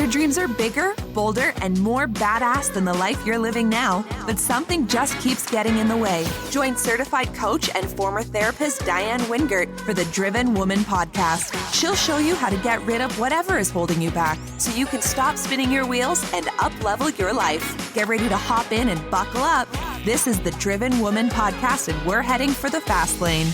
Your dreams are bigger, bolder, and more badass than the life you're living now, but something just keeps getting in the way. Join certified coach and former therapist Diane Wingert for the Driven Woman podcast. She'll show you how to get rid of whatever is holding you back so you can stop spinning your wheels and up-level your life. Get ready to hop in and buckle up. This is the Driven Woman podcast, and we're heading for the fast lane.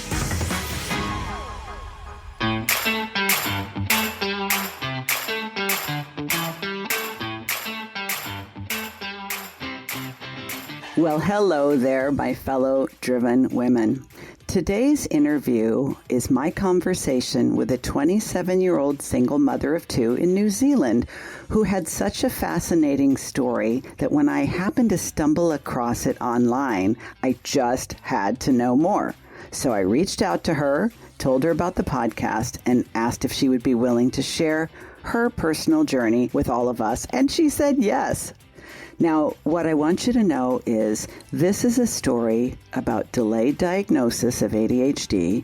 Well, hello there, my fellow driven women. Today's interview is my conversation with a 27-year-old single mother of two in New Zealand who had such a fascinating story that when I happened to stumble across it online, I just had to know more. So I reached out to her, told her about the podcast, and asked if she would be willing to share her personal journey with all of us, and she said yes. Now, what I want you to know is this is a story about delayed diagnosis of ADHD,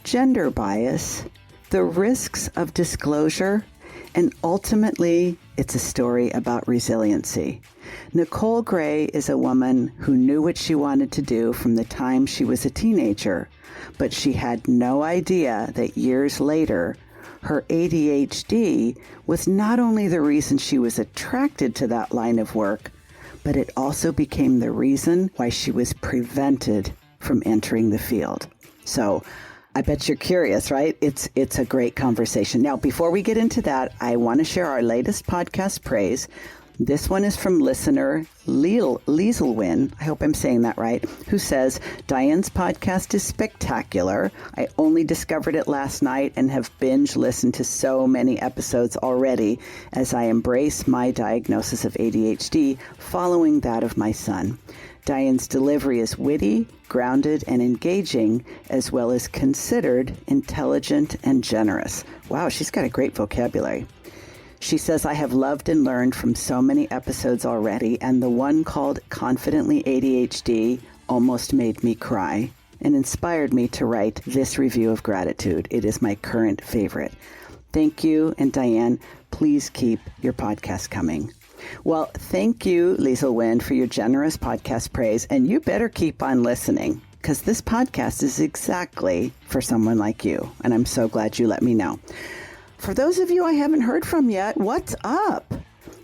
gender bias, the risks of disclosure, and ultimately, it's a story about resiliency. Nicole Grey is a woman who knew what she wanted to do from the time she was a teenager, but she had no idea that years later, her ADHD was not only the reason she was attracted to that line of work, but it also became the reason why she was prevented from entering the field. So I bet you're curious, right? It's a great conversation. Now, before we get into that, I want to share our latest podcast praise. This one is from listener Lieselwin, I hope I'm saying that right, who says, Diane's podcast is spectacular. I only discovered it last night and have binge listened to so many episodes already as I embrace my diagnosis of ADHD following that of my son. Diane's delivery is witty, grounded, and engaging, as well as considered, intelligent, and generous. Wow, she's got a great vocabulary. She says, I have loved and learned from so many episodes already, and the one called Confidently ADHD almost made me cry and inspired me to write this review of gratitude. It is my current favorite. Thank you, and Diane, please keep your podcast coming. Well, thank you, Lieselwin, for your generous podcast praise, and you better keep on listening, because this podcast is exactly for someone like you, and I'm so glad you let me know. For those of you I haven't heard from yet, what's up?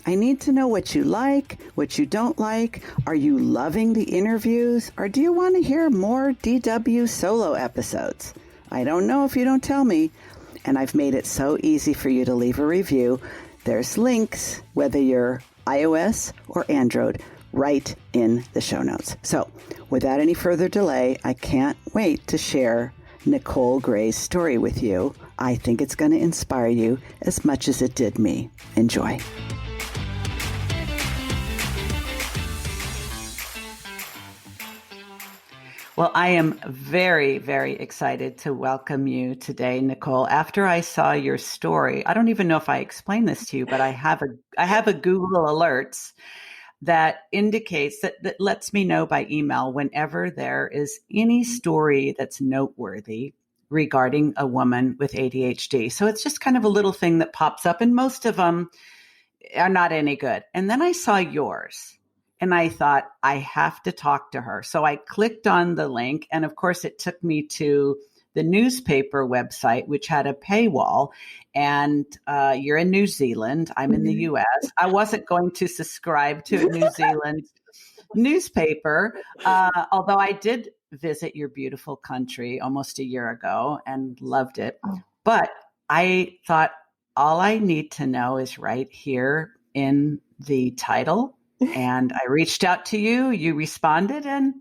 I need to know what you like, what you don't like. Are you loving the interviews? Or do you want to hear more DW solo episodes? I don't know if you don't tell me. And I've made it so easy for you to leave a review. There's links, whether you're iOS or Android, right in the show notes. So without any further delay, I can't wait to share Nicole Grey's story with you. I think it's going to inspire you as much as it did me. Enjoy. Well, I am very, very excited to welcome you today, Nicole. After I saw your story, I don't even know if I explained this to you, but I have a Google Alerts that indicates that lets me know by email whenever there is any story that's noteworthy regarding a woman with ADHD. So it's just kind of a little thing that pops up, and most of them are not any good. And then I saw yours and I thought, I have to talk to her. So I clicked on the link, and of course it took me to the newspaper website, which had a paywall. And you're in New Zealand. I'm in the US. I wasn't going to subscribe to a New Zealand newspaper, although I did visit your beautiful country almost a year ago and loved it. But I thought all I need to know is right here in the title. And I reached out to you, you responded, and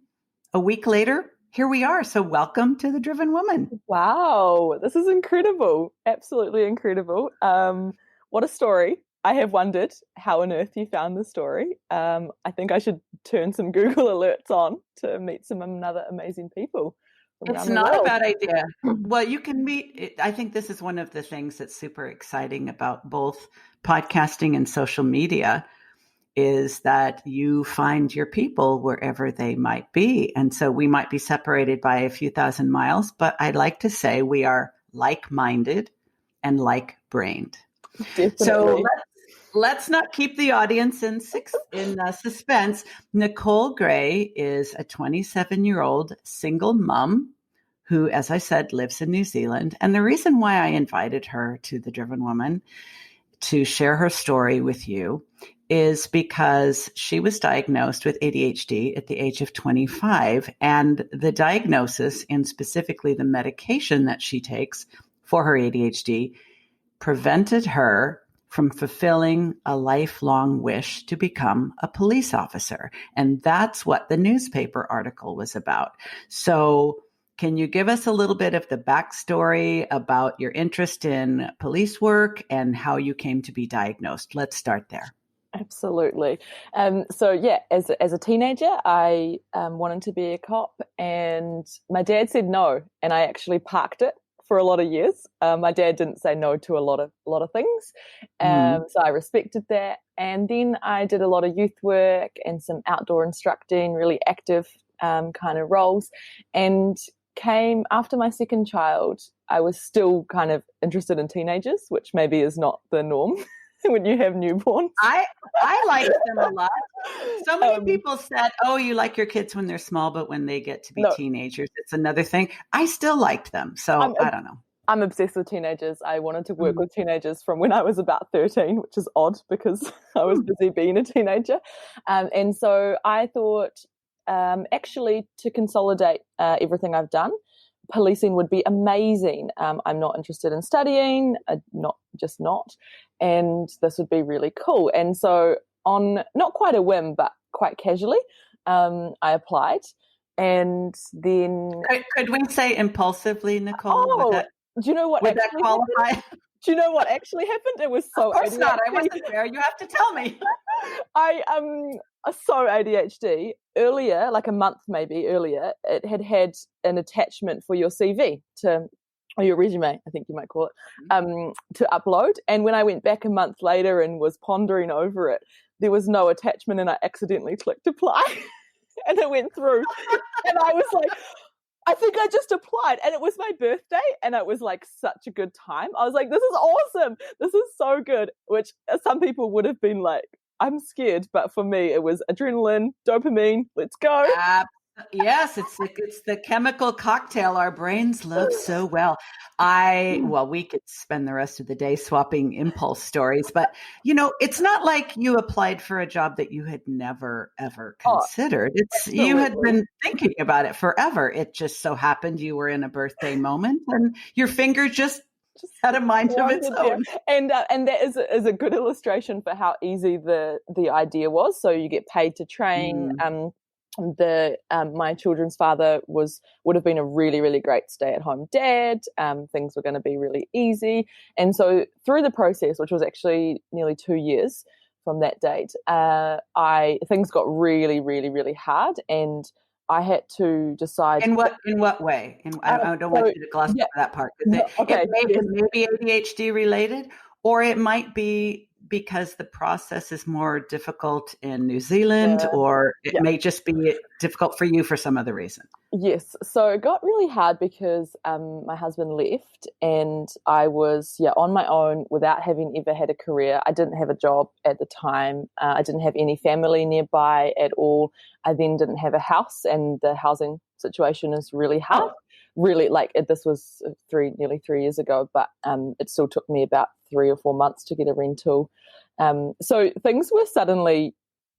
a week later, here we are. So welcome to the Driven Woman. Wow, this is incredible. Absolutely incredible. What a story. I have wondered how on earth you found the story. I think I should turn some Google alerts on to meet some other amazing people. It's not a bad idea. Well, you can meet, I think this is one of the things that's super exciting about both podcasting and social media is that you find your people wherever they might be. And so we might be separated by a few thousand miles, but I'd like to say we are like-minded and like-brained. Definitely. So let's not keep the audience in suspense. Nicole Grey is a 27-year-old single mom who, as I said, lives in New Zealand. And the reason why I invited her to The Driven Woman to share her story with you is because she was diagnosed with ADHD at the age of 25. And the diagnosis, and specifically the medication that she takes for her ADHD, prevented her from fulfilling a lifelong wish to become a police officer. And that's what the newspaper article was about. So can you give us a little bit of the backstory about your interest in police work and how you came to be diagnosed? Let's start there. Absolutely. As a teenager, I wanted to be a cop, and my dad said no, and I actually parked it for a lot of years. My dad didn't say no to a lot of things, so I respected that. And then I did a lot of youth work and some outdoor instructing, really active kind of roles. And came after my second child, I was still kind of interested in teenagers, which maybe is not the norm when you have newborns. I like them a lot. So many people said, oh, you like your kids when they're small, but when they get to be teenagers, it's another thing. I still liked them. So I don't know. I'm obsessed with teenagers. I wanted to work with teenagers from when I was about 13, which is odd because I was busy being a teenager. And so I thought, actually, to consolidate everything I've done, policing would be amazing. I'm not interested in studying, not. And this would be really cool. And so on not quite a whim, but quite casually, I applied. And then... Could we say impulsively, Nicole? Oh, do you know what would that qualify? Happened? Do you know what actually happened? It was so... Of course ADHD. not. I wasn't there. You have to tell me. I so ADHD. Earlier, like a month maybe earlier, it had an attachment for your CV or your resume, I think you might call it, to upload. And when I went back a month later and was pondering over it, there was no attachment, and I accidentally clicked apply, and it went through. And I was like, I think I just applied, and it was my birthday, and it was like such a good time. I was like, this is awesome. This is so good, which some people would have been like, I'm scared. But for me, it was adrenaline, dopamine, let's go. Yes, it's the chemical cocktail our brains love so well. We could spend the rest of the day swapping impulse stories, but it's not like you applied for a job that you had never ever considered. You had been thinking about it forever. It just so happened you were in a birthday moment and your finger just had a mind of its own. And that is a good illustration for how easy the idea was. So you get paid to train. My children's father would have been a really, really great stay-at-home dad. Things were going to be really easy. And so through the process, which was actually nearly 2 years from that date, things got really, really, really hard, and I had to decide. In what way? I don't want you to gloss over that part. It may be ADHD related, or it might be because the process is more difficult in New Zealand, or it may just be difficult for you for some other reason. Yes. So it got really hard because my husband left, and I was on my own without having ever had a career. I didn't have a job at the time. I didn't have any family nearby at all. I then didn't have a house, and the housing situation is really hard. Really, this was nearly 3 years ago, but it still took me about 3 or 4 months to get a rental. So things were suddenly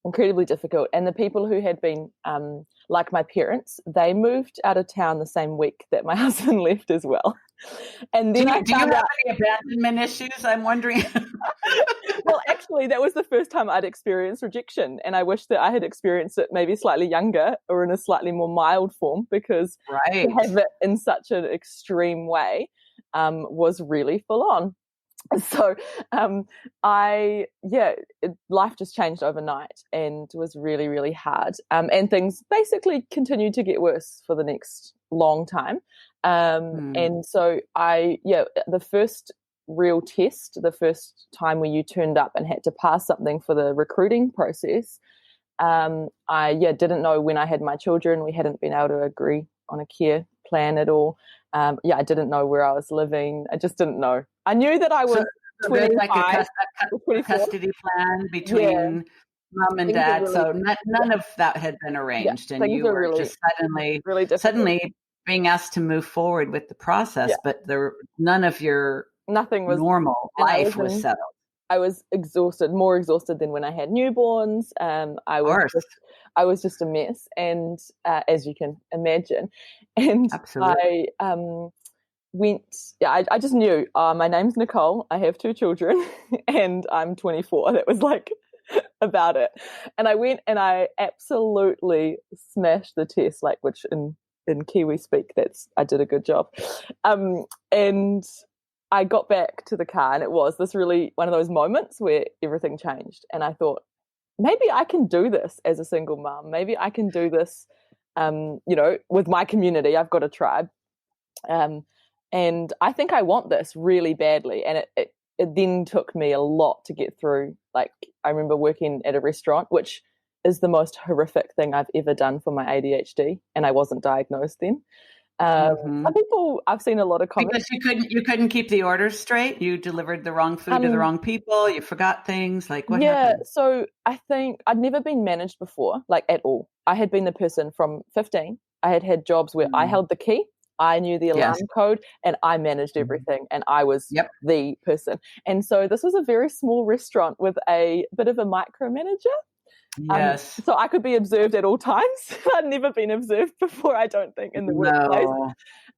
incredibly difficult. And the people who had been, like my parents, they moved out of town the same week that my husband left as well. And then do you have any abandonment issues? I'm wondering. Well, actually, that was the first time I'd experienced rejection, and I wish that I had experienced it maybe slightly younger or in a slightly more mild form, because to have it in such an extreme way was really full on. So life just changed overnight and was really, really hard. And things basically continued to get worse for the next long time. And so the first real test, the first time where you turned up and had to pass something for the recruiting process, I didn't know when I had my children. We hadn't been able to agree on a care plan at all. I didn't know where I was living. I just didn't know. I knew that I was So there's like a 25 or 24. custody plan Yeah, between mom and things are dad. really, So none of that had been yeah, arranged, and things you are were really, just suddenly really difficult. suddenly being asked to move forward with the process, Yeah, but none of your nothing was, normal and life was settled. I was exhausted, more exhausted than when I had newborns. Of course, I was just a mess, and as you can imagine, and absolutely. I went. Yeah, I just knew. My name's Nicole. I have 2 children, and I'm 24. That was like about it. And I went and I absolutely smashed the test, like which in Kiwi speak, I did a good job. And I got back to the car, and it was this really one of those moments where everything changed. And I thought, maybe I can do this as a single mom. Maybe I can do this, with my community. I've got a tribe. And I think I want this really badly. And it then took me a lot to get through. Like, I remember working at a restaurant, which is the most horrific thing I've ever done for my ADHD. And I wasn't diagnosed then. Some people, I've seen a lot of comments Because you couldn't keep the orders straight. You delivered the wrong food to the wrong people. You forgot things. Like, what happened? So I think I'd never been managed before, like at all. I had been the person from 15. I had jobs where I held the key, I knew the alarm code, and I managed everything, and I was the person. And so this was a very small restaurant with a bit of a micromanager. Yes. So I could be observed at all times. I'd never been observed before, I don't think, in the workplace.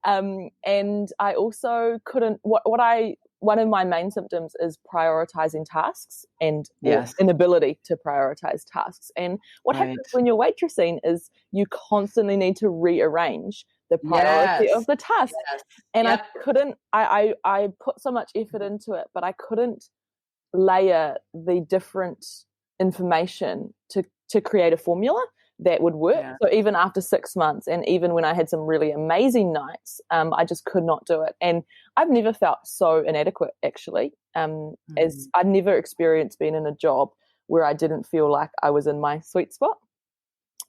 And I also couldn't, one of my main symptoms is prioritizing tasks and inability to prioritize tasks. And what happens when you're waitressing is you constantly need to rearrange the priority of the task. And I couldn't, I put so much effort into it, but I couldn't layer the different information to create a formula that would work. So even after 6 months, and even when I had some really amazing nights, I just could not do it. And I've never felt so inadequate, actually, as I'd never experienced being in a job where I didn't feel like I was in my sweet spot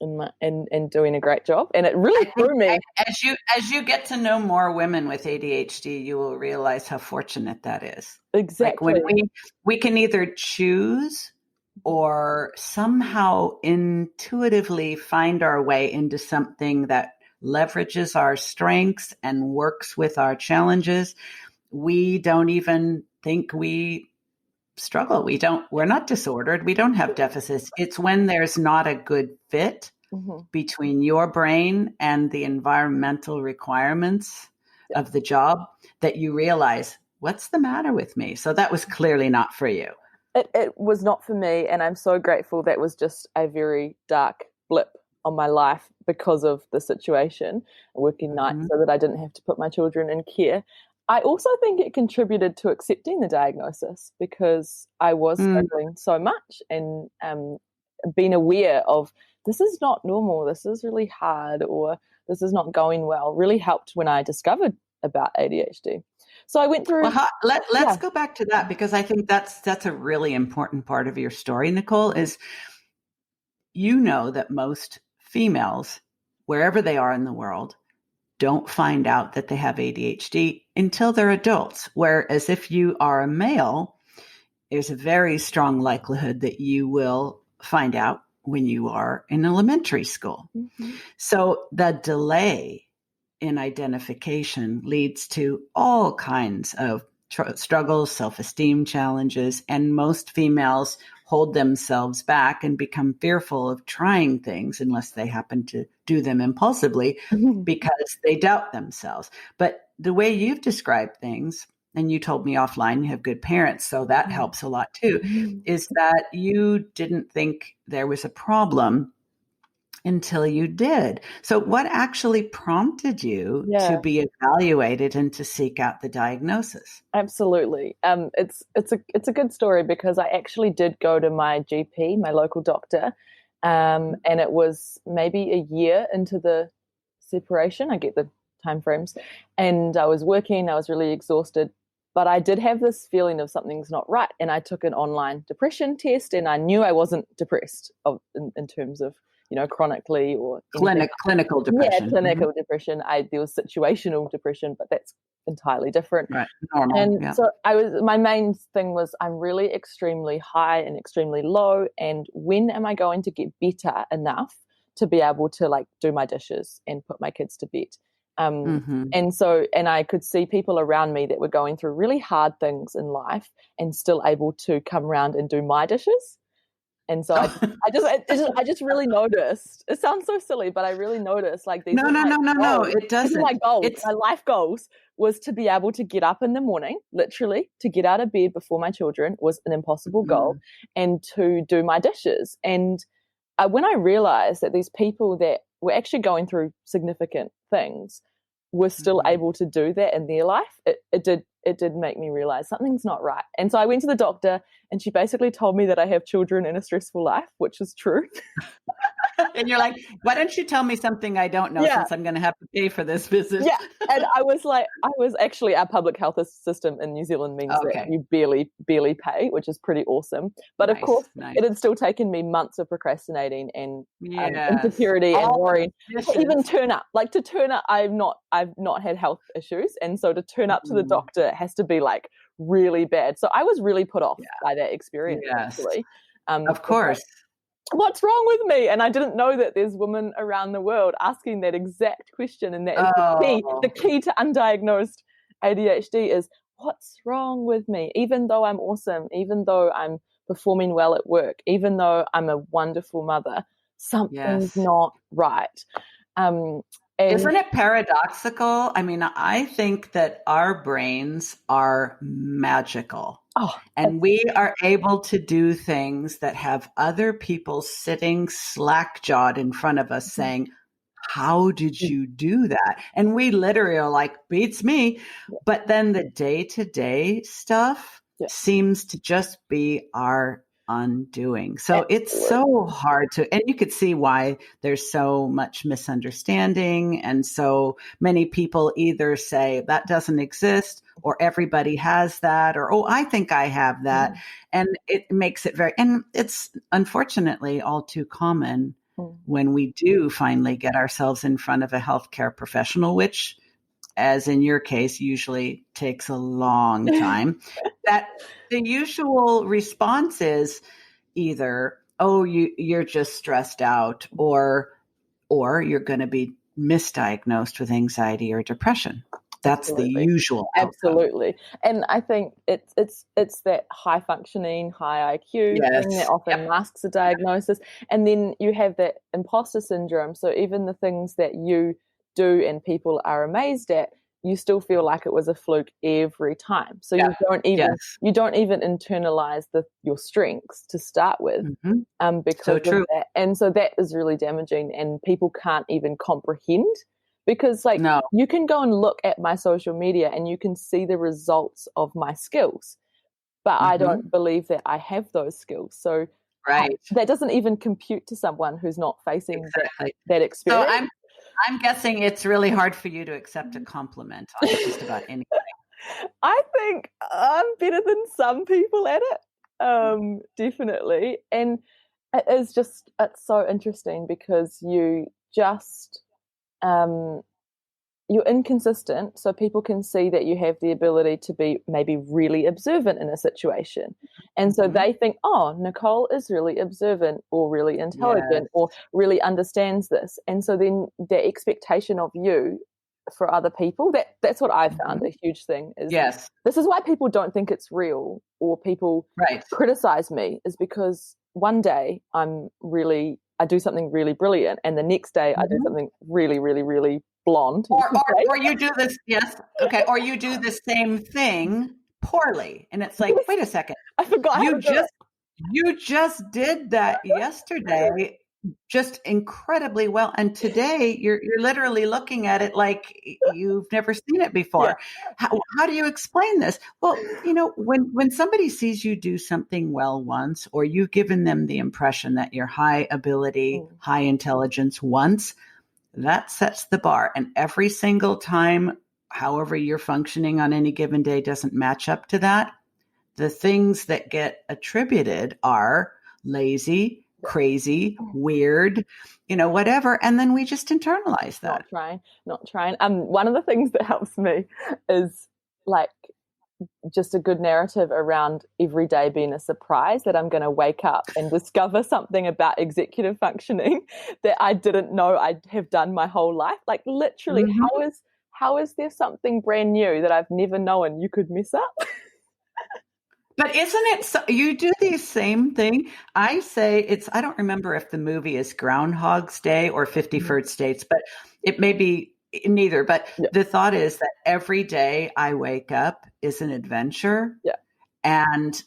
and doing a great job. And it really threw me. As you get to know more women with ADHD, you will realize how fortunate that is. Exactly. Like when we can either choose or somehow intuitively find our way into something that leverages our strengths and works with our challenges, we don't even think we struggle. We're not disordered. We don't have deficits. It's when there's not a good fit between your brain and the environmental requirements of the job that you realize, what's the matter with me? So that was clearly not for you. It was not for me, and I'm so grateful. That was just a very dark blip on my life because of the situation, working nights so that I didn't have to put my children in care. I also think it contributed to accepting the diagnosis because I was struggling so much, and being aware of this is not normal, this is really hard, or this is not going well really helped when I discovered about ADHD. So I went through. Well, let's go back to that, because I think that's a really important part of your story, Nicole, is you know that most females, wherever they are in the world, don't find out that they have ADHD until they're adults. Whereas if you are a male, there's a very strong likelihood that you will find out when you are in elementary school. So the delay in identification leads to all kinds of struggles, self-esteem challenges, and most females hold themselves back and become fearful of trying things unless they happen to do them impulsively because they doubt themselves. But the way you've described things, and you told me offline you have good parents, so that helps a lot too, is that you didn't think there was a problem until you did. So what actually prompted you to be evaluated and to seek out the diagnosis? Absolutely. It's a good story because I actually did go to my GP, my local doctor, and it was maybe a year into the separation. I get the time frames, and I was working. I was really exhausted, but I did have this feeling of something's not right, and I took an online depression test, and I knew I wasn't depressed in terms of chronically or anything. Clinical depression. Yeah, clinical depression. There was situational depression, but that's entirely different. Right, normal. And so my main thing was I'm really extremely high and extremely low, and when am I going to get better enough to be able to like do my dishes and put my kids to bed? And I could see people around me that were going through really hard things in life and still able to come around and do my dishes. And so I just really noticed. It sounds so silly, but I really noticed like these. No, it doesn't. My goals, my life goals was to be able to get up in the morning, literally to get out of bed before my children was an impossible goal, and to do my dishes. And when I realized that these people that were actually going through significant things were still able to do that in their life, it did make me realize something's not right. And so I went to the doctor, and she basically told me that I have children in a stressful life, which is true. And you're like, why don't you tell me something I don't know, since I'm going to have to pay for this visit? Yeah. And I was actually, our public health system in New Zealand means that you barely pay, which is pretty awesome. But of course, it had still taken me months of procrastinating and insecurity and worrying to even turn up. Like to turn up, I've not had health issues. And so to turn up to the doctor has to be like really bad. So I was really put off by that experience, actually. Of course. What's wrong with me? And I didn't know that there's women around the world asking that exact question. And that is the key to undiagnosed ADHD is, what's wrong with me? Even though I'm awesome, even though I'm performing well at work, even though I'm a wonderful mother, something's not right. Isn't it paradoxical? I mean, I think that our brains are magical. And we are able to do things that have other people sitting slack-jawed in front of us saying, how did you do that? And we literally are like, beats me. But then the day-to-day stuff seems to just be our undoing. So it's so hard to, and you could see why there's so much misunderstanding. And so many people either say that doesn't exist, or everybody has that, or, oh, I think I have that. And it makes it and it's unfortunately all too common when we do finally get ourselves in front of a healthcare professional, which, as in your case, usually takes a long time, that the usual response is either, oh, you're just stressed out, or you're going to be misdiagnosed with anxiety or depression. That's the usual outcome. Absolutely. And I think it's that high functioning, high IQ thing that often masks a diagnosis. And then you have that imposter syndrome. So even the things that you do and people are amazed at, you still feel like it was a fluke every time. So you don't even internalize your strengths to start with, because of that. And so that is really damaging, and people can't even comprehend, because you can go and look at my social media and you can see the results of my skills, but I don't believe that I have those skills. So that doesn't even compute to someone who's not facing that experience. So I'm guessing it's really hard for you to accept a compliment on just about anything. I think I'm better than some people at it, definitely. And it's so interesting because you just, you're inconsistent, so people can see that you have the ability to be maybe really observant in a situation. And so they think, oh, Nicole is really observant or really intelligent or really understands this. And so then the expectation of you for other people, that's what I found a huge thing is this is why people don't think it's real, or people criticize me, is because one day I do something really brilliant, and the next day I do something really, really, really blonde. Or you do this, or you do the same thing poorly, and it's like, wait a second, I forgot. You just did that yesterday, just incredibly well, and today you're literally looking at it like you've never seen it before. How do you explain this? Well, when somebody sees you do something well once, or you've given them the impression that you're high ability, high intelligence once, that sets the bar. And every single time, however you're functioning on any given day doesn't match up to that, the things that get attributed are lazy, crazy, weird, whatever. And then we just internalize that. Not trying. One of the things that helps me is like just a good narrative around every day being a surprise, that I'm going to wake up and discover something about executive functioning that I didn't know I have done my whole life. Like literally, how is there something brand new that I've never known you could mess up? But isn't it so, you do the same thing? I say I don't remember if the movie is Groundhog's Day or 50 First Dates, but it may be neither. But the thought is that every day I wake up is an adventure. Yeah. And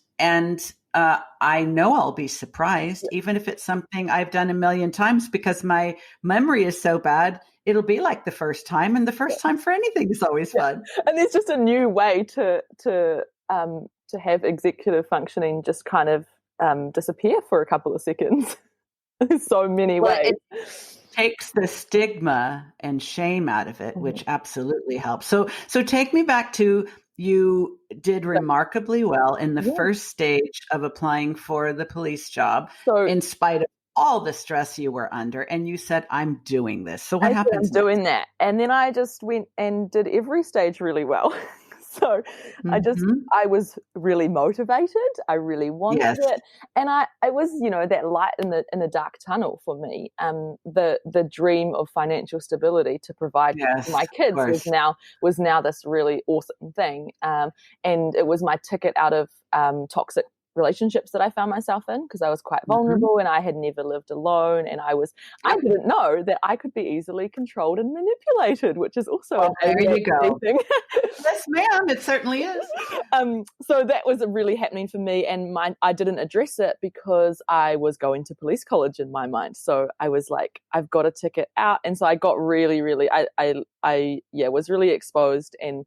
I know I'll be surprised, even if it's something I've done a million times, because my memory is so bad. It'll be like the first time, and the first time for anything is always fun. And there's just a new way to have executive functioning just kind of disappear for a couple of seconds. There's so many ways. It takes the stigma and shame out of it, which absolutely helps. So take me back to, you did remarkably well in the first stage of applying for the police job, in spite of all the stress you were under, and you said, I'm doing this. So what happens? I'm doing that. And then I just went and did every stage really well. So I was really motivated. I really wanted it. And it was, that light in the dark tunnel for me. The dream of financial stability to provide for my kids was now this really awesome thing. And it was my ticket out of toxic relationships that I found myself in, because I was quite vulnerable and I had never lived alone, and I didn't know that I could be easily controlled and manipulated, which is also there you go. Thing. Yes, ma'am, it certainly is. So that was really happening for me, and I didn't address it because I was going to police college in my mind. So I was like, I've got a ticket out, and so I got really, really, I was really exposed, and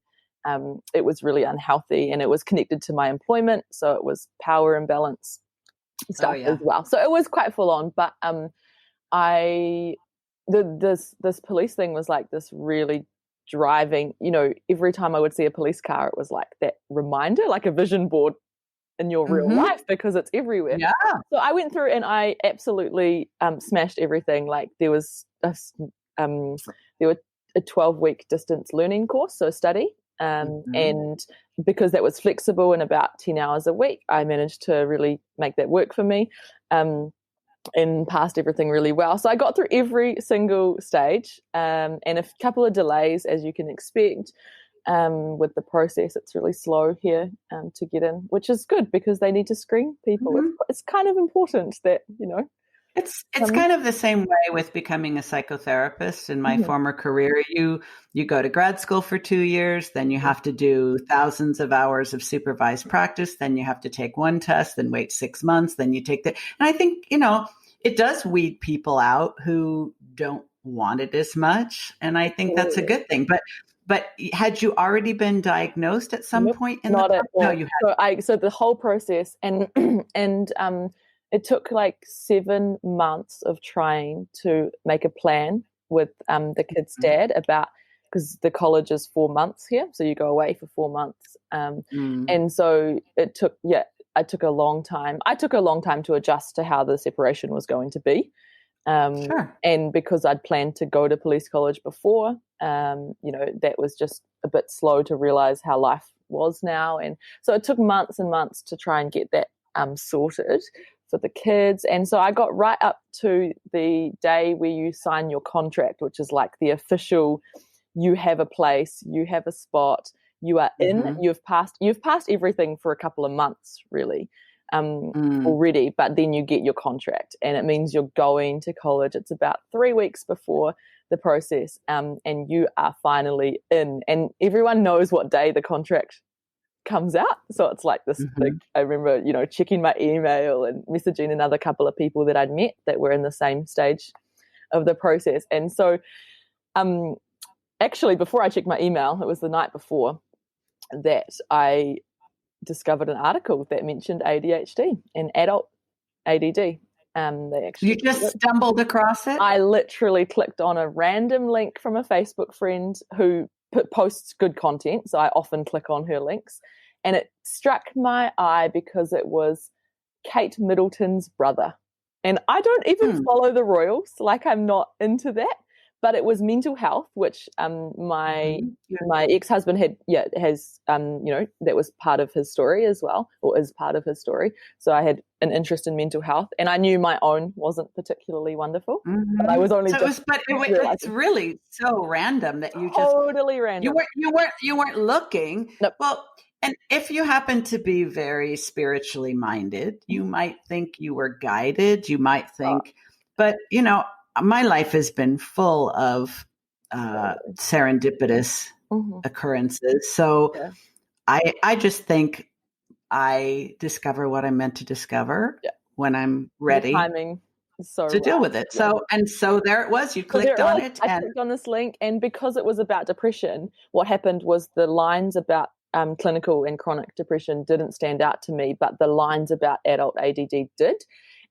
it was really unhealthy, and it was connected to my employment. So it was power imbalance stuff as well. So it was quite full on, but this police thing was like this really driving, every time I would see a police car, it was like that reminder, like a vision board in your real life, because it's everywhere. Yeah. So I went through and I absolutely smashed everything. Like there were a 12-week distance learning course, so study. And because that was flexible and about 10 hours a week, I managed to really make that work for me, and passed everything really well. So I got through every single stage, and a couple of delays, as you can expect. With the process, it's really slow here to get in, which is good because they need to screen people. It's kind of important that, It's kind of the same way with becoming a psychotherapist. In my former career, you go to grad school for 2 years, then you have to do thousands of hours of supervised practice, then you have to take one test, then wait 6 months, then you take and I think, it does weed people out who don't want it as much. And I think that's a good thing. But had you already been diagnosed at some point in not the at all. No, you hadn't. So the whole process and it took like 7 months of trying to make a plan with the kid's dad about, because the college is 4 months here, so you go away for 4 months, and so it took a long time. I took a long time to adjust to how the separation was going to be. And because I'd planned to go to police college before, that was just a bit slow to realize how life was now. And so it took months and months to try and get that sorted for the kids. And so I got right up to the day where you sign your contract, which is like the official, you have a place, you have a spot, you are in, you've passed everything for a couple of months really. Already, but then you get your contract, and it means you're going to college. It's about 3 weeks before the process, and you are finally in, and everyone knows what day the contract comes out. So it's like this big, I remember, checking my email and messaging another couple of people that I'd met that were in the same stage of the process. And so actually before I checked my email, it was the night before that I discovered an article that mentioned ADHD and adult ADD. You just stumbled across it? I literally clicked on a random link from a Facebook friend who posts good content, so I often click on her links, and it struck my eye because it was Kate Middleton's brother, And I don't even follow the royals. Like, I'm not into that. But it was mental health, which my ex-husband has that was part of his story as well, or is part of his story. So I had an interest in mental health, and I knew my own wasn't particularly wonderful. But I was only it's really so random that you just totally random. You weren't looking. Nope. Well, and if you happen to be very spiritually minded, you might think you were guided. You might think, but my life has been full of serendipitous occurrences. So I just think I discover what I'm meant to discover when I'm ready to deal with it. So there it was. You clicked on it. I clicked on this link, and because it was about depression, what happened was the lines about clinical and chronic depression didn't stand out to me, but the lines about adult ADD did.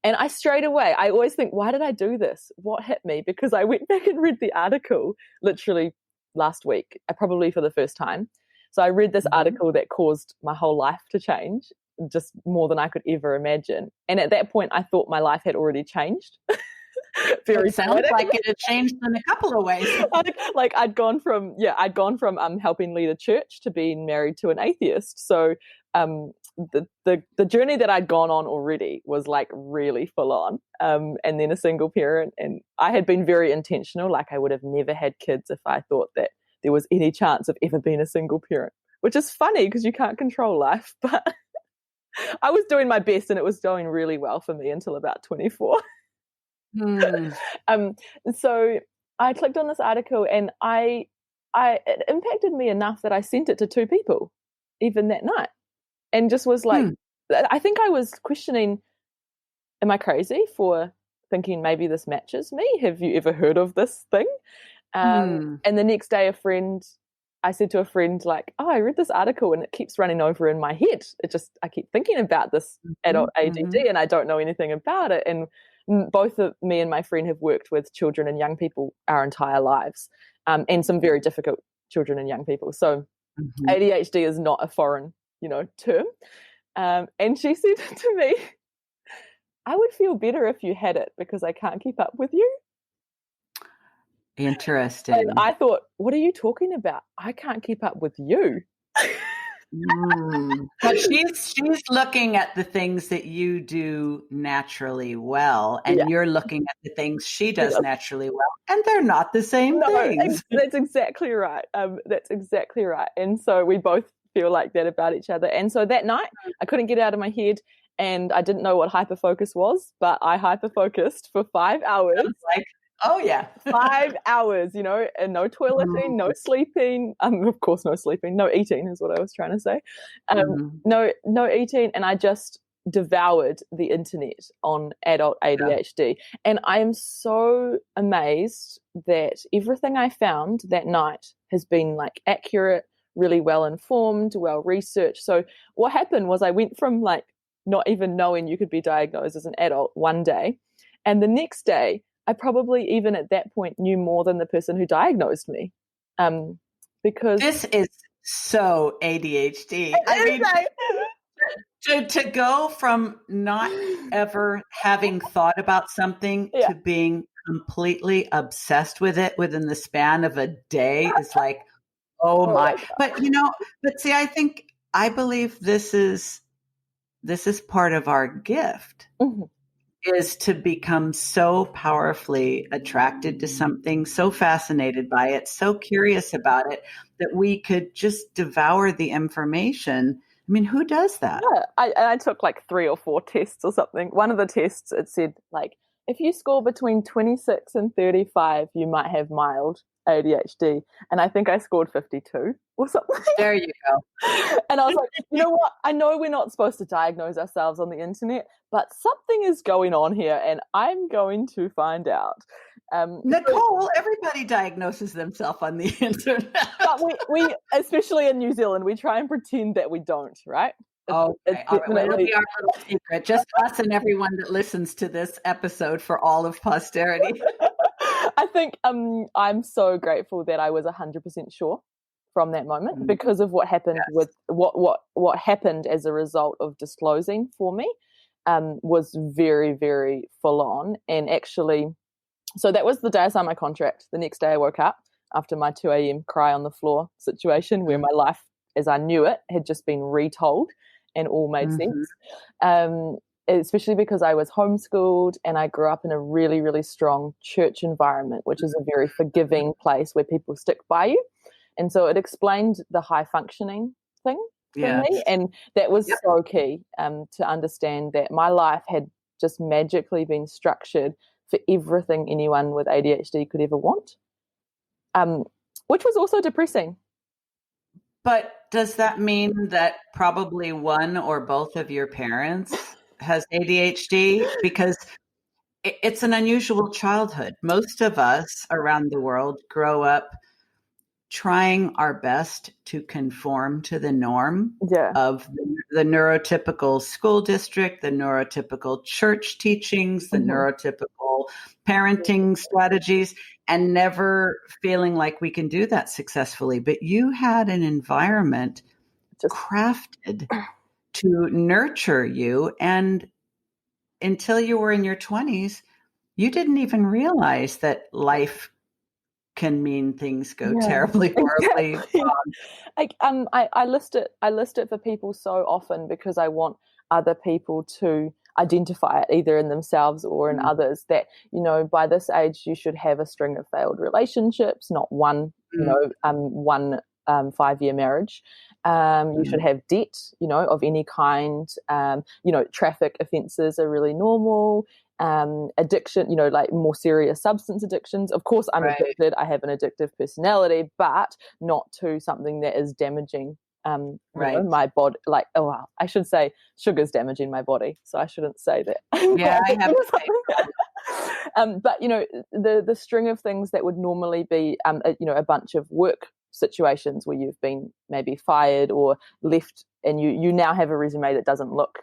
And I straight away, I always think, why did I do this? What hit me? Because I went back and read the article literally last week, probably for the first time. So I read this article that caused my whole life to change, just more than I could ever imagine. And at that point, I thought my life had already changed. It sounds like it had changed in a couple of ways. Like I'd gone from helping lead a church to being married to an atheist. So the journey that I'd gone on already was like really full on, and then a single parent, and I had been very intentional. Like, I would have never had kids if I thought that there was any chance of ever being a single parent, which is funny because you can't control life, but I was doing my best, and it was going really well for me until about 24. So I clicked on this article, and it impacted me enough that I sent it to 2 people even that night. And just was like, I think I was questioning, am I crazy for thinking maybe this matches me? Have you ever heard of this thing? And the next day I said to a friend, like, I read this article and it keeps running over in my head. I keep thinking about this adult ADD and I don't know anything about it. And both me and my friend have worked with children and young people our entire lives, and some very difficult children and young people. So ADHD is not a foreign term. And she said to me, I would feel better if you had it because I can't keep up with you. Interesting. And I thought, what are you talking about? I can't keep up with you. But she's looking at the things that you do naturally well, and you're looking at the things she does naturally well, and they're not the same things. That's exactly right. That's exactly right. And so we both feel like that about each other. And so that night I couldn't get out of my head, and I didn't know what hyperfocus was, but I hyperfocused for 5 hours. Like, oh yeah. 5 hours, and no toileting, no sleeping. Of course, no sleeping, no eating is what I was trying to say. No eating. And I just devoured the internet on adult ADHD. And I am so amazed that everything I found that night has been like accurate, really well informed, well researched. So what happened was I went from like not even knowing you could be diagnosed as an adult one day, and the next day I probably even at that point knew more than the person who diagnosed me, because this is so ADHD. I mean, to go from not ever having thought about something to being completely obsessed with it within the span of a day is like, oh my. But see, I believe this is part of our gift. Is to become so powerfully attracted to something, so fascinated by it, so curious about it, that we could just devour the information. I mean, who does that? Yeah, I took like 3 or 4 tests or something. One of the tests, it said, like, if you score between 26 and 35, you might have mild ADHD. And I think I scored 52 or something. There you go. And I was like, you know what? I know we're not supposed to diagnose ourselves on the internet, but something is going on here and I'm going to find out. Nicole, everybody diagnoses themselves on the internet. But we, especially in New Zealand, we try and pretend that we don't, right? Okay. All right. Well, it'll be our little secret. Just us and everyone that listens to this episode for all of posterity. I think I'm so grateful that I was 100% sure from that moment because of what happened with what happened as a result of disclosing for me. was very, very full on. And actually, so that was the day I signed my contract. The next day I woke up after my 2 a.m. cry on the floor situation where my life as I knew it had just been retold and all made sense. Especially because I was homeschooled and I grew up in a really, really strong church environment, which is a very forgiving place where people stick by you. And so it explained the high functioning thing for me. And that was so key to understand that my life had just magically been structured for everything anyone with ADHD could ever want, which was also depressing. But does that mean that probably one or both of your parents has ADHD? Because it's an unusual childhood. Most of us around the world grow up trying our best to conform to the norm of the neurotypical school district, the neurotypical church teachings, the neurotypical parenting strategies, and never feeling like we can do that successfully. But you had an environment just crafted to nurture you. And until you were in your 20s, you didn't even realize that life can mean things go terribly, horribly wrong. I list it for people so often because I want other people to identify it either in themselves or in others, that, by this age you should have a string of failed relationships, not one, 5-year marriage. You should have debt, of any kind. Traffic offences are really normal. Addiction, like more serious substance addictions. Of course, I'm addicted. I have an addictive personality, but not to something that is damaging my body. Like, I should say sugar's damaging my body, so I shouldn't say that. Yeah, I have to say. But the string of things that would normally be a bunch of work situations where you've been maybe fired or left, and you now have a resume that doesn't look,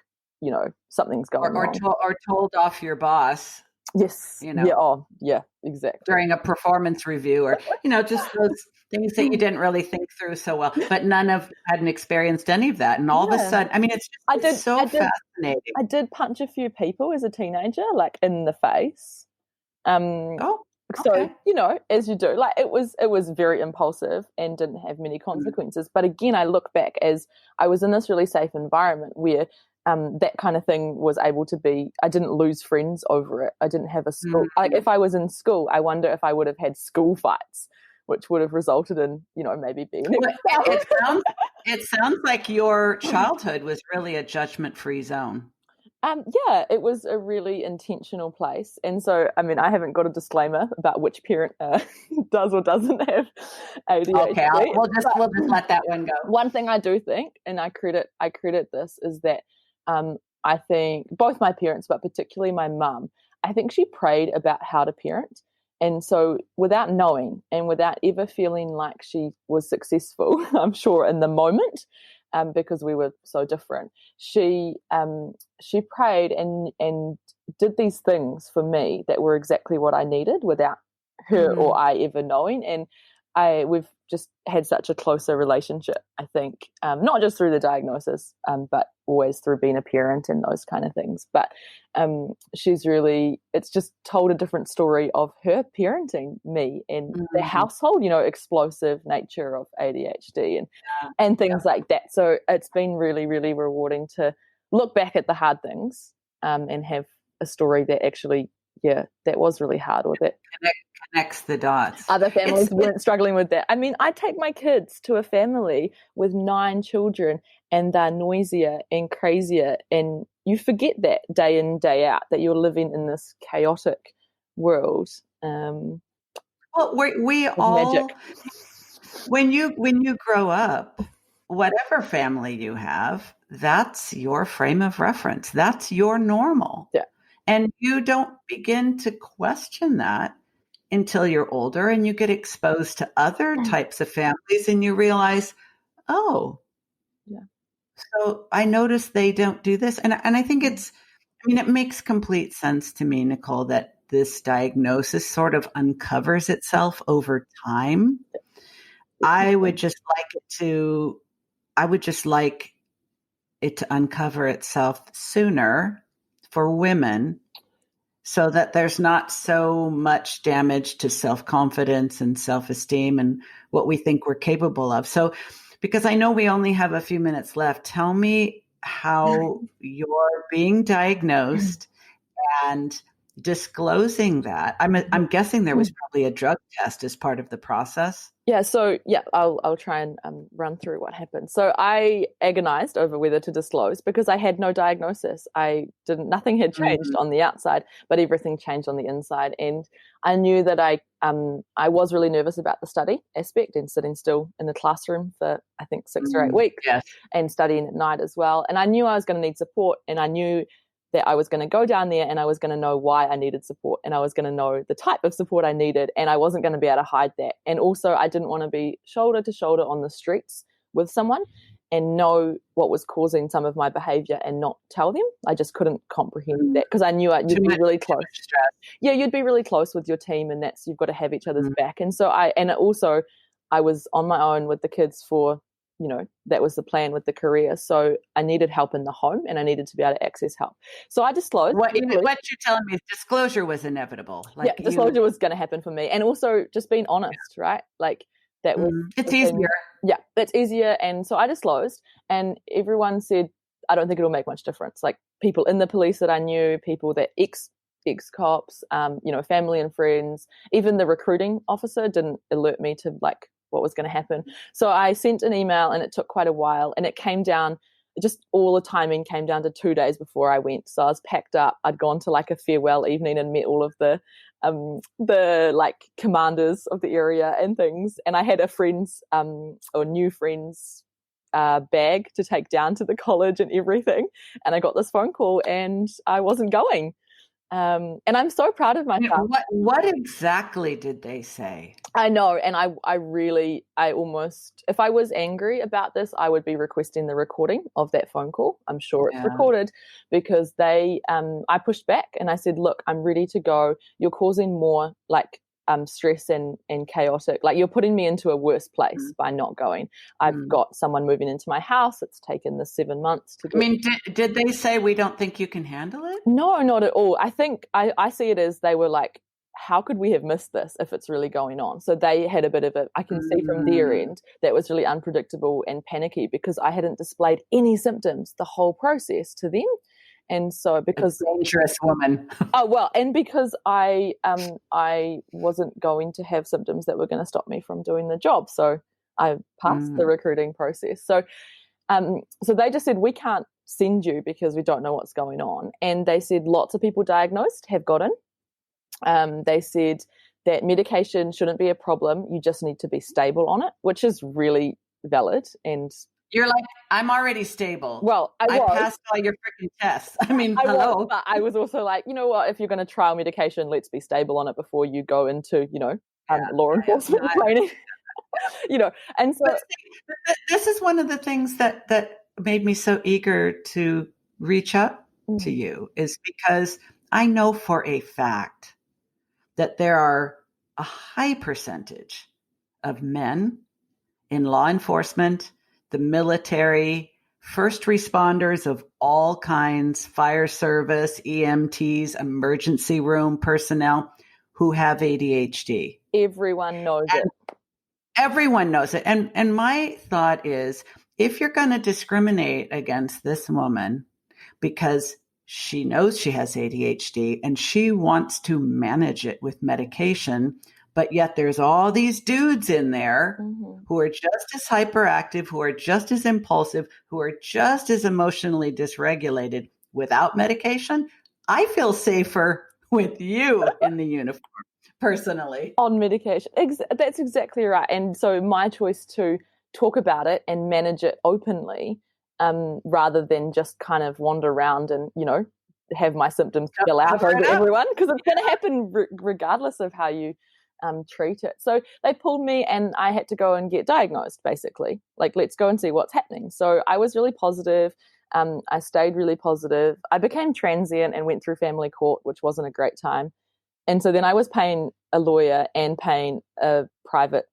something's going on. Or told off your boss. Yes. Yeah, exactly. During a performance review, or, just those things that you didn't really think through so well, but hadn't experienced any of that. And all of a sudden, I mean, it's fascinating. I did punch a few people as a teenager, like in the face. So, as you do, like it was very impulsive and didn't have many consequences. But again, I look back as I was in this really safe environment where that kind of thing was able to be, I didn't lose friends over it. I didn't have a school, like if I was in school, I wonder if I would have had school fights, which would have resulted in, maybe being it sounds like your childhood was really a judgment-free zone. It was a really intentional place. And so, I mean, I haven't got a disclaimer about which parent does or doesn't have ADHD. Okay, we'll just let that one go. One thing I do think, and I credit this, is that I think both my parents, but particularly my mum, I think she prayed about how to parent. And so without knowing and without ever feeling like she was successful, I'm sure in the moment, because we were so different, she prayed and did these things for me that were exactly what I needed without her or I ever knowing. And we've just had such a closer relationship, I think, not just through the diagnosis, but always through being a parent and those kind of things. But it's just told a different story of her parenting me and the household, explosive nature of ADHD and things like that. So it's been really, really rewarding to look back at the hard things and have a story that actually, that was really hard with it. Connects the dots. Other families weren't struggling with that. I mean, I take my kids to a family with 9 children and they're noisier and crazier, and you forget that day in, day out, that you're living in this chaotic world. Well, we all magic. When you grow up, whatever family you have, that's your frame of reference. That's your normal. Yeah. And you don't begin to question that until you're older and you get exposed to other types of families and you realize, so I noticed they don't do this. And I think it makes complete sense to me, Nicole, that this diagnosis sort of uncovers itself over time. I would just like it to uncover itself sooner for women so that there's not so much damage to self-confidence and self-esteem and what we think we're capable of. So, because I know we only have a few minutes left, tell me how you're being diagnosed and disclosing that. I'm guessing there was probably a drug test as part of the process. Yeah, so I'll try and run through what happened. So I agonized over whether to disclose because I had no diagnosis. Nothing had changed on the outside, but everything changed on the inside. And I knew that I was really nervous about the study aspect and sitting still in the classroom for I think 6 or 8 weeks and studying at night as well. And I knew I was going to need support, and I knew that I was going to go down there and I was going to know why I needed support, and I was going to know the type of support I needed, and I wasn't going to be able to hide that. And also I didn't want to be shoulder to shoulder on the streets with someone and know what was causing some of my behavior and not tell them. I just couldn't comprehend that because I knew you'd be really close. Yeah, you'd be really close with your team, and you've got to have each other's back. And so I was on my own with the kids for, that was the plan with the career. So I needed help in the home, and I needed to be able to access help. So I disclosed. What you're telling me is disclosure was inevitable. Disclosure was going to happen for me. And also just being honest, right? Like that was... It's easier. Yeah, that's easier. And so I disclosed, and everyone said, I don't think it'll make much difference. Like people in the police that I knew, people that ex-cops, family and friends, even the recruiting officer didn't alert me to what was going to happen. So I sent an email, and it took quite a while, and it came down, just all the timing came down to 2 days before I went. So I was packed up. I'd gone to a farewell evening and met all of the commanders of the area and things. And I had a friend's or new friend's bag to take down to the college and everything. And I got this phone call, and I wasn't going. And I'm so proud of myself. What exactly did they say? I know. And I almost, if I was angry about this, I would be requesting the recording of that phone call. I'm sure it's recorded, because I pushed back and I said, look, I'm ready to go. You're causing more stress and chaotic, you're putting me into a worse place by not going. I've got someone moving into my house. It's taken the 7 months to get. Did they say, we don't think you can handle it? No, not at all. I think I see it as they were like, how could we have missed this if it's really going on? So they had a bit of I can see from their end that was really unpredictable and panicky, because I hadn't displayed any symptoms the whole process to them. And so because a dangerous woman. And because I wasn't going to have symptoms that were going to stop me from doing the job. So I passed the recruiting process. So so they just said, we can't send you because we don't know what's going on. And they said lots of people diagnosed have gotten. They said that medication shouldn't be a problem. You just need to be stable on it, which is really valid. And you're like, I'm already stable. Well, I passed all your freaking tests. Hello. But I was also like, you know what? If you're going to trial medication, let's be stable on it before you go into, law enforcement training. And so this is one of the things that made me so eager to reach out to you, is because I know for a fact that there are a high percentage of men in law enforcement, the military, first responders of all kinds, fire service, EMTs, emergency room personnel who have ADHD. Everyone knows it. Everyone knows it. And my thought is, if you're going to discriminate against this woman because she knows she has ADHD and she wants to manage it with medication, but yet there's all these dudes in there who are just as hyperactive, who are just as impulsive, who are just as emotionally dysregulated without medication, I feel safer with you in the uniform, personally. On medication. That's exactly right. And so my choice to talk about it and manage it openly, rather than just kind of wander around and, have my symptoms spill out over everyone, because it's going to happen regardless of how you treat it. So they pulled me, and I had to go and get diagnosed, basically. Let's go and see what's happening. So I was really positive. I stayed really positive. I became transient and went through family court, which wasn't a great time. And so then I was paying a lawyer and paying a private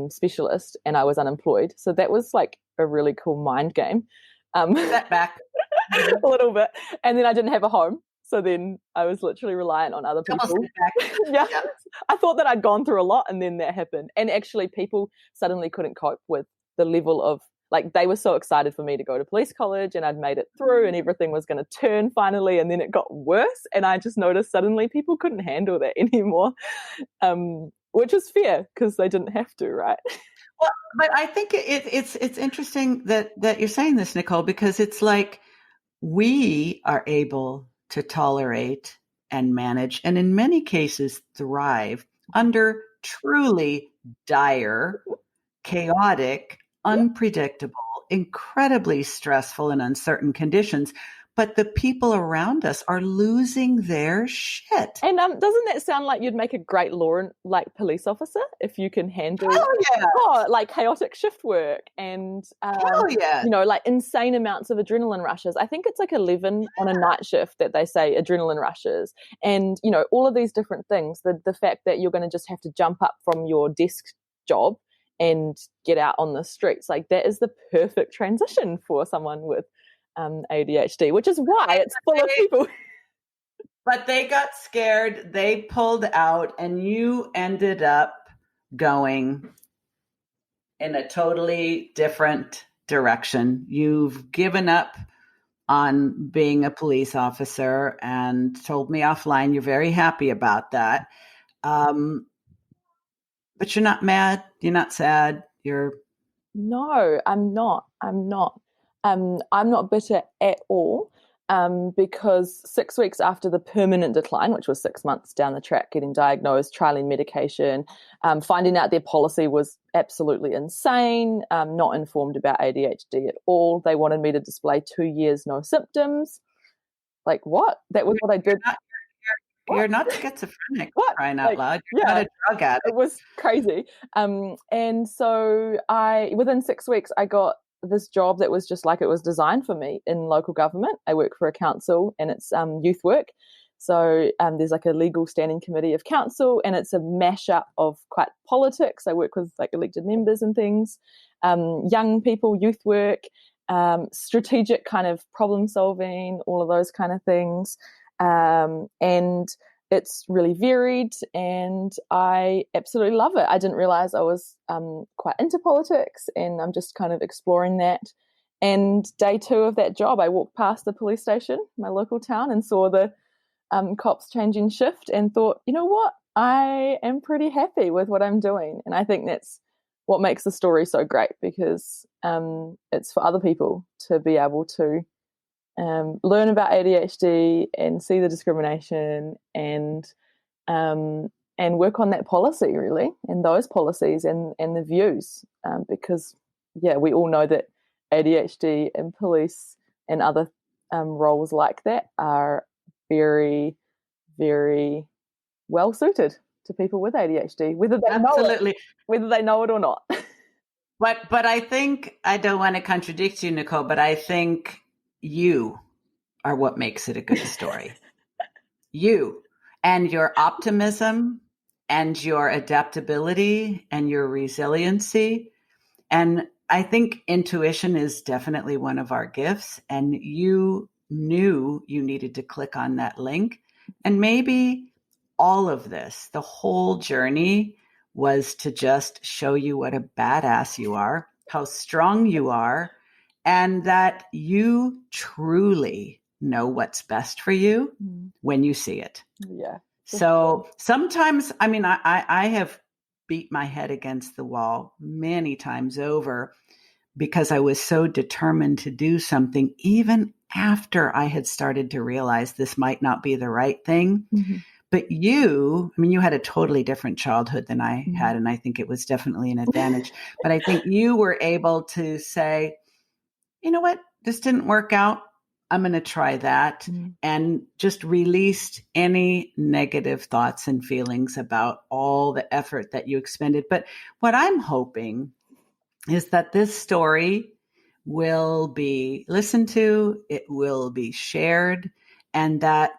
specialist, and I was unemployed. So that was a really cool mind game. Setback. a little bit. And then I didn't have a home. So then I was literally reliant on other people. Yeah. I thought that I'd gone through a lot, and then that happened. And actually people suddenly couldn't cope with the level of, like, they were so excited for me to go to police college and I'd made it through and everything was going to turn finally. And then it got worse. And I just noticed suddenly people couldn't handle that anymore, which is fair because they didn't have to, right? Well, but I think it's interesting that you're saying this, Nicole, because it's like we are able to tolerate and manage, and in many cases thrive under truly dire, chaotic, unpredictable, incredibly stressful and uncertain conditions. But the people around us are losing their shit. And doesn't that sound like you'd make a great police officer if you can handle like chaotic shift work and like insane amounts of adrenaline rushes? I think it's like 11 on a night shift that they say adrenaline rushes, and all of these different things. The fact that you're going to just have to jump up from your desk job and get out on the streets, like that is the perfect transition for someone with ADHD, which is why it's full of people. But they got scared, they pulled out, and you ended up going in a totally different direction. You've given up on being a police officer and told me offline you're very happy about that. But you're not mad, you're not sad, No, I'm not. I'm not bitter at all, because 6 weeks after the permanent decline, which was 6 months down the track, getting diagnosed, trialing medication, finding out their policy was absolutely insane, not informed about ADHD at all. They wanted me to display 2 years, no symptoms. Like, what? That was what I did. You're not schizophrenic, crying out loud. You're not a drug addict. It was crazy. And so within 6 weeks, I got this job that was just like it was designed for me in local government. I work for a council and it's youth work. So there's like a legal standing committee of council, and it's a mashup of quite politics. I work with like elected members and things, young people, youth work, strategic kind of problem solving, all of those kind of things. And it's really varied and I absolutely love it. I didn't realize I was quite into politics, and I'm just kind of exploring that. And day 2 of that job, I walked past the police station, my local town, and saw the cops changing shift and thought, you know what? I am pretty happy with what I'm doing. And I think that's what makes the story so great, because it's for other people to be able to learn about ADHD and see the discrimination and work on that policy, really, and those policies and the views, because we all know that ADHD and police and other roles like that are very, very well suited to people with ADHD, whether they know it or not. But I think, I don't want to contradict you, Nicole, but I think you are what makes it a good story. You and your optimism and your adaptability and your resiliency. And I think intuition is definitely one of our gifts. And you knew you needed to click on that link. And maybe all of this, the whole journey, was to just show you what a badass you are, how strong you are, and that you truly know what's best for you when you see it. Yeah. So sometimes, I mean, I have beat my head against the wall many times over because I was so determined to do something, even after I had started to realize this might not be the right thing. Mm-hmm. But you had a totally different childhood than I had, and I think it was definitely an advantage. But I think you were able to say, you know what, this didn't work out. I'm going to try that, and just released any negative thoughts and feelings about all the effort that you expended. But what I'm hoping is that this story will be listened to, it will be shared, and that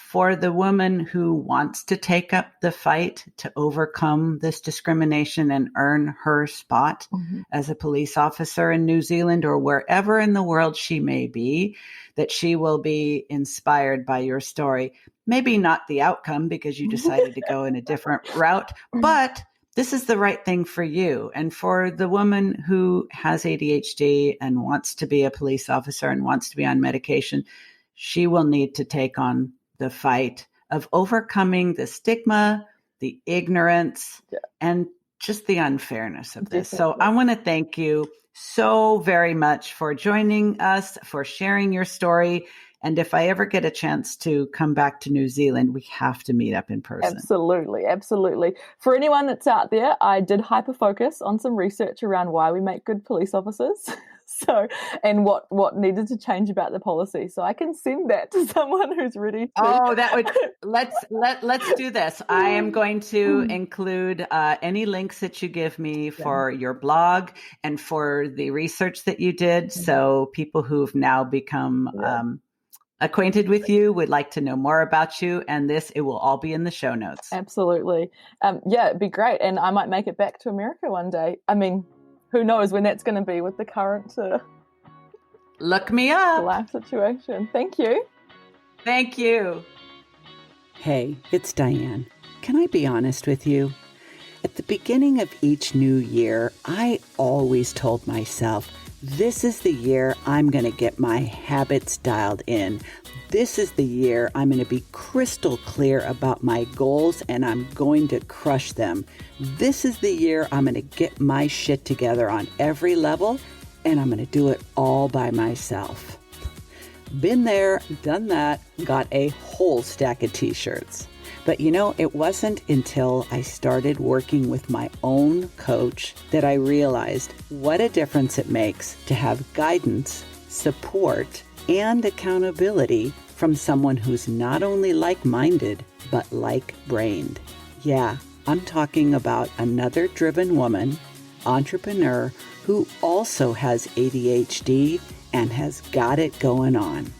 for the woman who wants to take up the fight to overcome this discrimination and earn her spot as a police officer in New Zealand or wherever in the world she may be, that she will be inspired by your story. Maybe not the outcome because you decided to go in a different route, but this is the right thing for you. And for the woman who has ADHD and wants to be a police officer and wants to be on medication, she will need to take on the fight of overcoming the stigma, the ignorance, and just the unfairness of this. So I want to thank you so very much for joining us, for sharing your story. And if I ever get a chance to come back to New Zealand, we have to meet up in person. Absolutely, absolutely. For anyone that's out there, I did hyper-focus on some research around why we make good police officers. And what needed to change about the policy. So I can send that to someone who's ready to. Oh, that would let's do this. I am going to include any links that you give me for your blog and for the research that you did. So people who've now become acquainted with you would like to know more about you, and it will all be in the show notes. Absolutely. It'd be great. And I might make it back to America one day. I mean, who knows when that's going to be with the current look me up life situation. Thank you. Thank you. Hey, it's Diane. Can I be honest with you? At the beginning of each new year, I always told myself, this is the year I'm going to get my habits dialed in. This is the year I'm going to be crystal clear about my goals and I'm going to crush them. This is the year I'm going to get my shit together on every level and I'm going to do it all by myself. Been there, done that, got a whole stack of t-shirts. But it wasn't until I started working with my own coach that I realized what a difference it makes to have guidance, support, and accountability from someone who's not only like-minded, but like-brained. Yeah, I'm talking about another driven woman, entrepreneur, who also has ADHD and has got it going on.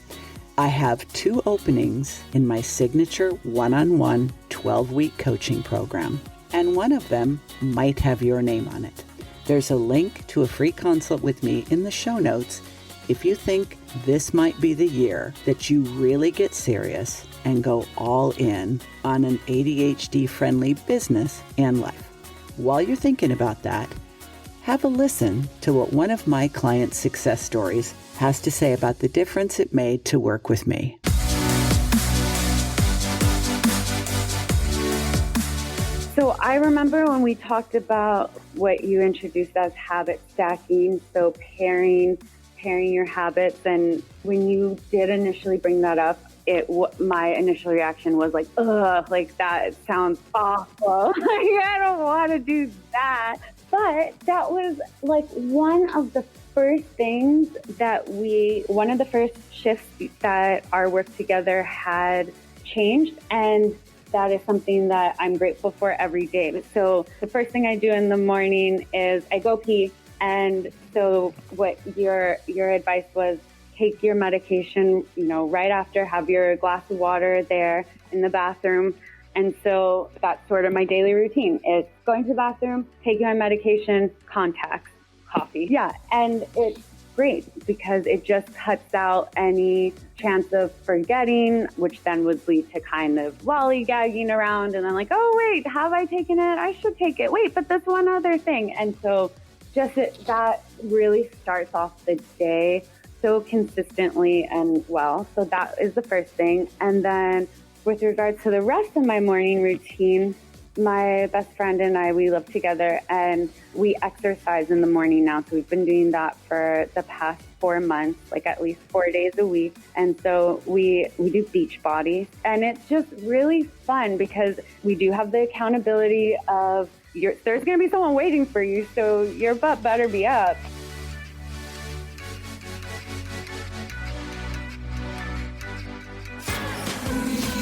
I have 2 openings in my signature one-on-one 12-week coaching program, and one of them might have your name on it. There's a link to a free consult with me in the show notes if you think this might be the year that you really get serious and go all in on an ADHD-friendly business and life. While you're thinking about that, have a listen to what one of my clients' success stories has to say about the difference it made to work with me. So I remember when we talked about what you introduced as habit stacking, so pairing your habits, and when you did initially bring that up, my initial reaction was like, ugh, like that sounds awful. Like, I don't want to do that. But that was like one of the first things one of the first shifts that our work together had changed. And that is something that I'm grateful for every day. So the first thing I do in the morning is I go pee. And so what your advice was, take your medication, right after, have your glass of water there in the bathroom. And so that's sort of my daily routine is going to the bathroom, taking my medication, contacts, coffee. Yeah. And it's great because it just cuts out any chance of forgetting, which then would lead to kind of lollygagging around and then like, oh, wait, have I taken it? I should take it. Wait, but this one other thing. And so that really starts off the day so consistently and well. So that is the first thing. And then with regards to the rest of my morning routine, my best friend and I, we live together and we exercise in the morning now. So we've been doing that for the past 4 months, like at least 4 days a week. And so we do beach body, and it's just really fun because we do have the accountability of there's going to be someone waiting for you. So your butt better be up.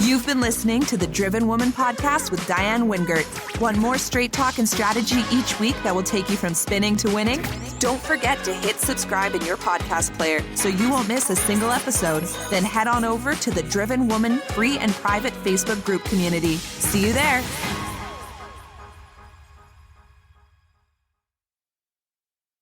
You've been listening to the Driven Woman Podcast with Diane Wingert. Want more straight talk and strategy each week that will take you from spinning to winning? Don't forget to hit subscribe in your podcast player so you won't miss a single episode. Then head on over to the Driven Woman free and private Facebook group community. See you there.